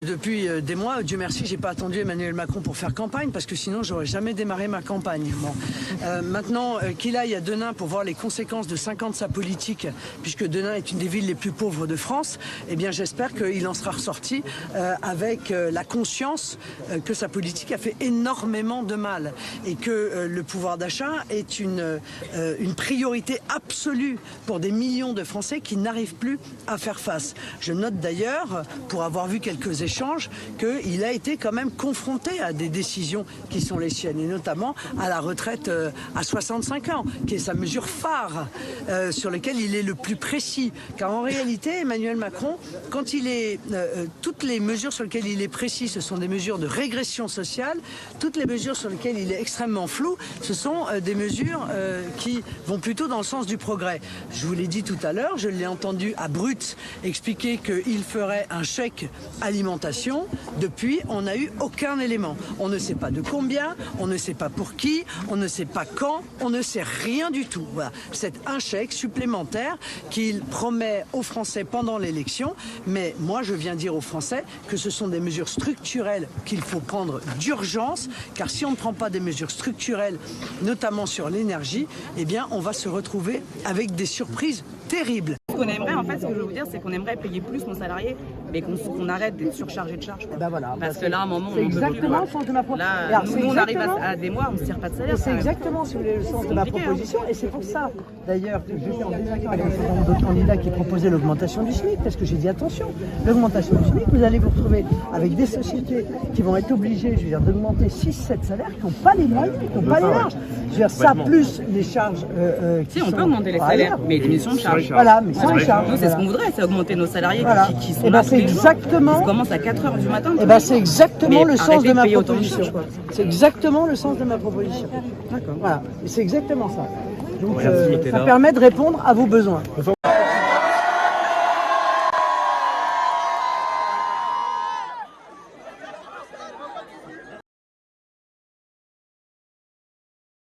Depuis des mois, Dieu merci, j'ai pas attendu Emmanuel Macron pour faire campagne parce que sinon j'aurais jamais démarré ma campagne. Bon. Maintenant qu'il aille à Denain pour voir les conséquences de 5 ans de sa politique, puisque Denain est une des villes les plus pauvres de France, eh bien j'espère qu'il en sera ressorti avec la conscience que sa politique a fait énormément de mal et que le pouvoir d'achat est une priorité absolue pour des millions de Français qui n'arrivent plus à faire face. Je note d'ailleurs, pour avoir vu quelques échanges, qu'il a été quand même confronté à des décisions qui sont les siennes, et notamment à la retraite à 65 ans, qui est sa mesure phare, sur laquelle il est le plus précis. Car en réalité, Emmanuel Macron, quand il est... toutes les mesures sur lesquelles il est précis, ce sont des mesures de régression sociale. Toutes les mesures sur lesquelles il est extrêmement flou, ce sont des mesures qui vont plutôt dans le sens du progrès. Je vous l'ai dit tout à l'heure, je l'ai entendu à Brut expliquer qu'il ferait un chèque alimentaire. Depuis, on n'a eu aucun élément. On ne sait pas de combien, on ne sait pas pour qui, on ne sait pas quand, on ne sait rien du tout. Voilà. C'est un chèque supplémentaire qu'il promet aux Français pendant l'élection. Mais moi, je viens dire aux Français que ce sont des mesures structurelles qu'il faut prendre d'urgence, car si on ne prend pas des mesures structurelles, notamment sur l'énergie, eh bien, on va se retrouver avec des surprises terribles. Ce qu'on aimerait, en fait, ce que je veux vous dire, c'est qu'on aimerait payer plus nos salariés, mais qu'on arrête d'être surchargé de charges. Ben voilà, parce que là, à un moment, c'est exactement le sens de ma proposition. Là, nous, on arrive à des mois, on ne se tire pas de salaire. C'est exactement, si vous voulez, le sens de ma proposition. Et c'est pour ça, d'ailleurs, que j'étais en désaccord avec un certain nombre d'autres candidats qui proposaient l'augmentation du SMIC, parce que j'ai dit attention, l'augmentation du SMIC, vous allez vous retrouver avec des sociétés qui vont être obligées, je veux dire, d'augmenter 6-7 salaires, qui n'ont pas les moyens, qui n'ont pas les marges. Je veux dire, ça plus les charges. Si, on peut augmenter les salaires, mais diminution de charges. Voilà, mais sans les charges. Nous, c'est ce qu'on voudrait, c'est augmenter nos salariés qui sont là tous les jours, qui commencent à 4h du matin. Et ben c'est exactement le sens de ma proposition. C'est exactement le sens de ma proposition. D'accord. Voilà, et c'est exactement ça. Donc ça permet de répondre à vos besoins.